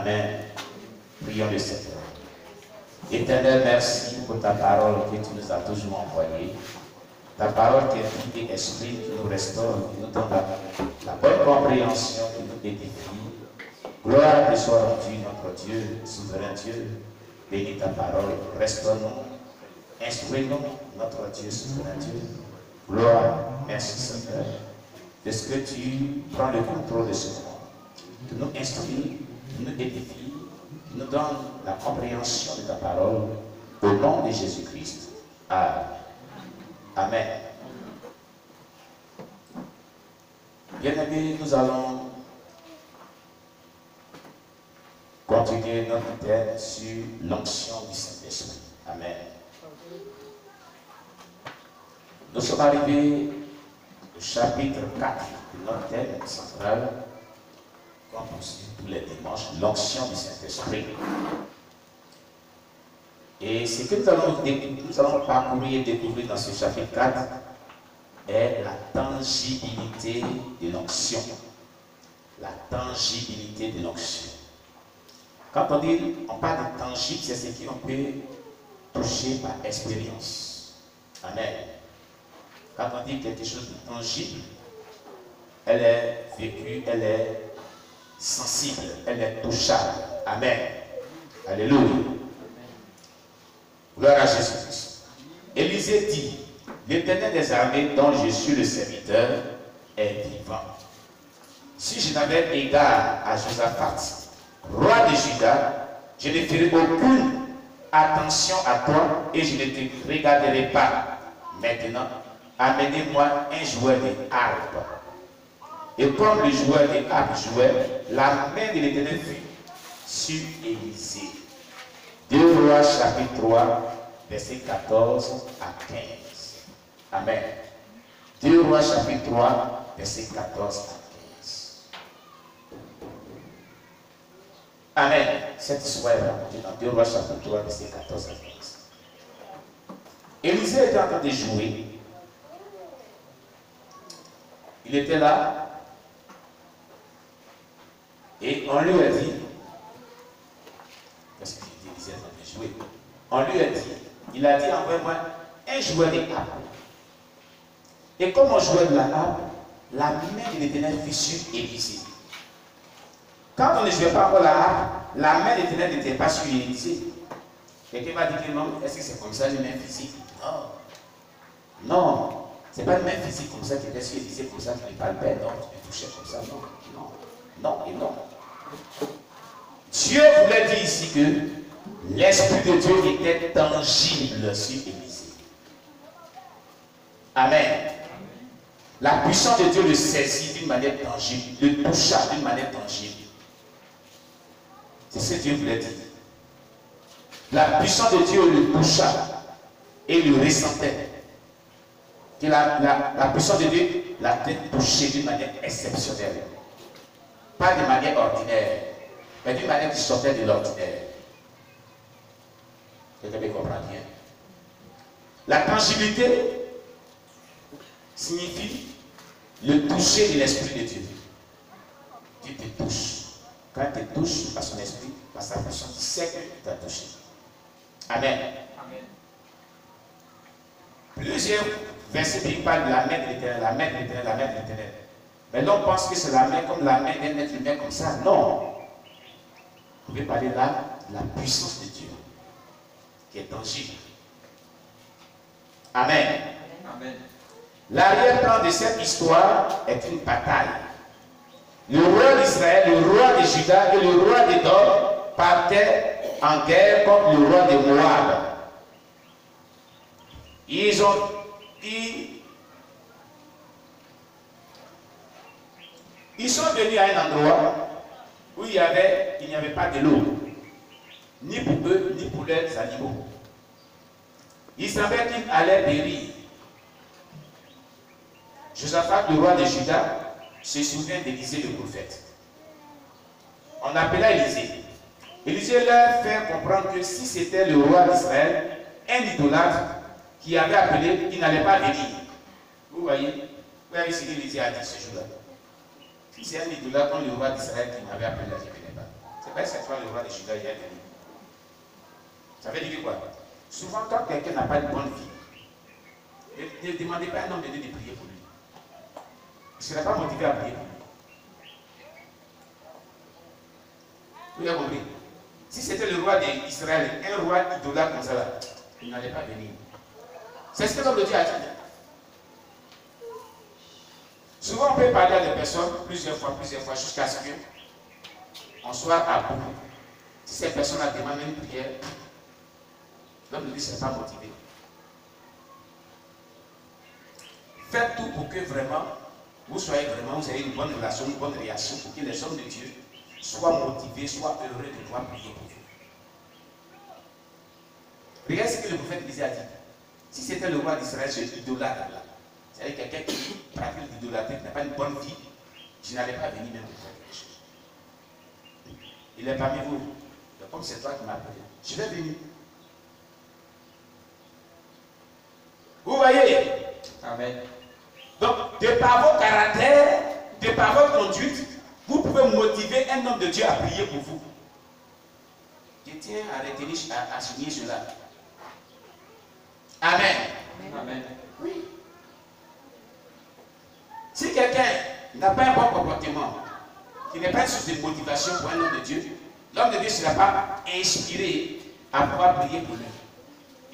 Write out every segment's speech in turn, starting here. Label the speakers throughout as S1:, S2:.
S1: Amen. Prions le Seigneur. Éternel, merci pour ta parole que tu nous as toujours envoyée. Ta parole qui est vie et esprit, qui nous restaure, qui nous donne la bonne compréhension, qui nous édifie. Gloire te soit rendue, notre Dieu, souverain Dieu. Bénis ta parole, restaure-nous, instruis-nous, notre Dieu, souverain Dieu. Gloire, merci Seigneur, de ce que tu prends le contrôle de ce monde. Tu nous instruis, tu nous édifies, tu nous donnes la compréhension de ta parole, au nom de Jésus-Christ. Amen. Amen. Bien-aimés, nous allons continuer notre thème sur l'onction du Saint-Esprit. Amen. Nous sommes arrivés au chapitre 4 de notre thème central, comme poursuit tous les dimanches, l'onction du Saint-Esprit. Et ce que nous allons parcourir et découvrir dans ce chapitre 4 est la tangibilité de l'onction. La tangibilité de l'onction. Quand on parle de tangible, c'est ce qu'on peut toucher par expérience. Amen. Quand on dit quelque chose de tangible, elle est vécue, elle est sensible, elle est touchable. Amen. Alléluia. Gloire à Jésus-Christ. Élisée dit, l'Éternel des armées dont je suis le serviteur est vivant. Si je n'avais égard à Josaphat, roi de Juda, je ne ferai aucune attention à toi et je ne te regarderai pas. Maintenant, amenez-moi un joueur de harpe. Et comme le joueur de harpe jouait, la main de l'Éternel fut sur Élisée. 2 Rois chapitre 3, verset 14 à 15. Amen. 2 Rois chapitre 3, verset 14 à 15. Amen. Cette histoire-là, dans 2 Rois chapitre 3, verset 14 à 15. Élisée était en train de jouer. Il était là. Et on lui a dit, parce qu'il était en train de jouer, on lui a dit, il a dit, envoie-moi un joueur de harpe. Et comme on jouait de la harpe, la main de l'Éternel fut sur Élisée. Quand on ne jouait pas encore la harpe, la main de l'Éternel n'était pas sur Élisée. Quelqu'un va dire que non, est-ce que c'est comme ça, une main physique? Non. Non. Ce n'est pas une main physique comme ça qui était sur Élisée, comme ça, qui n'est pas le père, non, tu me touchais comme ça, non. Non. Non et non. Dieu voulait dire ici que l'Esprit de Dieu était tangible sur Élisée. Amen. La puissance de Dieu le saisit d'une manière tangible, le toucha d'une manière tangible. C'est ce que Dieu voulait dire. La puissance de Dieu le toucha et le ressentait. Que la puissance de Dieu l'a touché d'une manière exceptionnelle. Pas de manière ordinaire, mais d'une manière qui sortait de l'ordinaire. Quelqu'un me comprend bien. La tangibilité signifie le toucher de l'Esprit de Dieu. Dieu te touche. Quand il te touche par son esprit, par sa puissance, tu sais qu'il t'a touché. Amen. Amen. Plusieurs versets qui parlent de la main de l'Éternel, la main de l'Éternel, la main de l'Éternel. Mais l'on pense que c'est la main comme la main d'un être humain comme ça. Non. Vous pouvez parler là de la puissance de Dieu qui est tangible. Amen. Amen. L'arrière-plan de cette histoire est une bataille. Le roi d'Israël, le roi de Juda et le roi d'Édom partaient en guerre contre le roi de Moab. Ils sont venus à un endroit où il n'y avait pas de l'eau, ni pour eux, ni pour leurs animaux. Ils savaient qu'ils allaient périr. Josaphat, le roi de Juda, se souvient d'Élisée le prophète. On appela Élisée. Élisée leur fait comprendre que si c'était le roi d'Israël, un idolâtre qui avait appelé, il n'allait pas venir. Vous voyez ce que Élisée a dit ce jour-là. Si c'est un idolâtre comme le roi d'Israël qui m'avait appelé là, je ne venais pas. C'est C'est pas cette fois le roi de Juda, il est venu. Ça veut dire quoi? Souvent, quand quelqu'un n'a pas une bonne vie, ne demandez pas à un homme de Dieu de prier pour lui. Il ne sera pas motivé à prier pour lui. Vous avez compris? Si c'était le roi d'Israël, un roi idolâtre comme ça, là, il n'allait pas venir. C'est ce que l'homme de Dieu a dit. Souvent, on peut parler à des personnes plusieurs fois, jusqu'à ce qu'on soit à bout. Si ces personnes-là demandent une prière, l'homme de Dieu ne sera pas motivé. Faites tout pour que vraiment, vous ayez une bonne relation, une bonne réaction, pour que les hommes de Dieu soient motivés, soient heureux de pouvoir prier pour vous. Regardez ce que le prophète Élisée a dit. Si c'était le roi d'Israël, ce idolâtre là, c'est-à-dire quelqu'un qui pratique l'idolâtrie, qui n'a pas une bonne vie, je n'allais pas venir même pour faire quelque chose. Il est parmi vous. Donc, comme c'est toi qui m'as appelé, je vais venir. Vous voyez? Amen. Donc, de par vos caractères, de par votre conduite, vous pouvez motiver un homme de Dieu à prier pour vous. Je tiens à retenir, à souligner cela. Amen. Amen. Oui. Si quelqu'un n'a pas un bon comportement, qui n'est pas une source de motivation pour un homme de Dieu, l'homme de Dieu ne sera pas inspiré à pouvoir prier pour lui.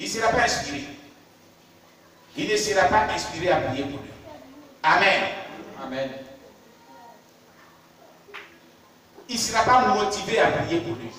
S1: Il ne sera pas inspiré. Il ne sera pas inspiré à prier pour lui. Amen. Amen. Il ne sera pas motivé à prier pour lui.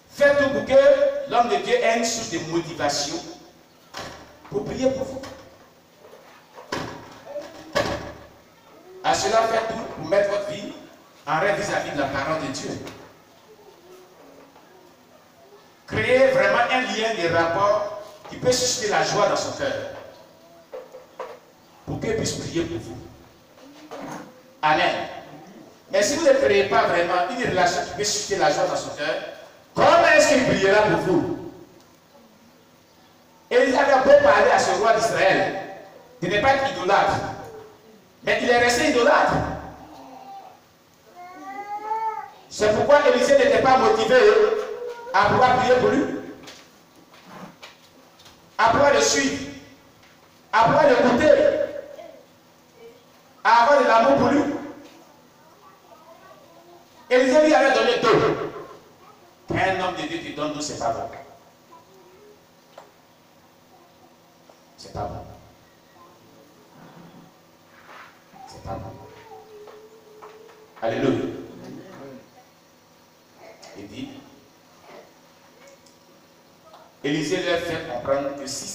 S1: Faites tout pour que l'homme de Dieu ait une source de motivation pour prier pour vous. À cela, faites tout pour mettre votre vie en règle vis-à-vis de la parole de Dieu. Créez vraiment un lien de rapport qui peut susciter la joie dans son cœur pour qu'il puisse prier pour vous. Amen. Mais si vous ne créez pas vraiment une relation qui peut susciter la joie dans son cœur, comment est-ce qu'il priera pour vous? Élisée avait beau parler à ce roi d'Israël, il n'est pas idolâtre, mais il est resté idolâtre. C'est pourquoi Élisée n'était pas motivé à pouvoir prier pour lui, à pouvoir le suivre, à pouvoir l'écouter, à avoir de l'amour pour lui. Élisée lui avait donné deux. Un homme de Dieu qui donne, nous, c'est pas bon. C'est pas bon. C'est pas bon. Alléluia. Il dit, Élisée leur fait comprendre que si c'est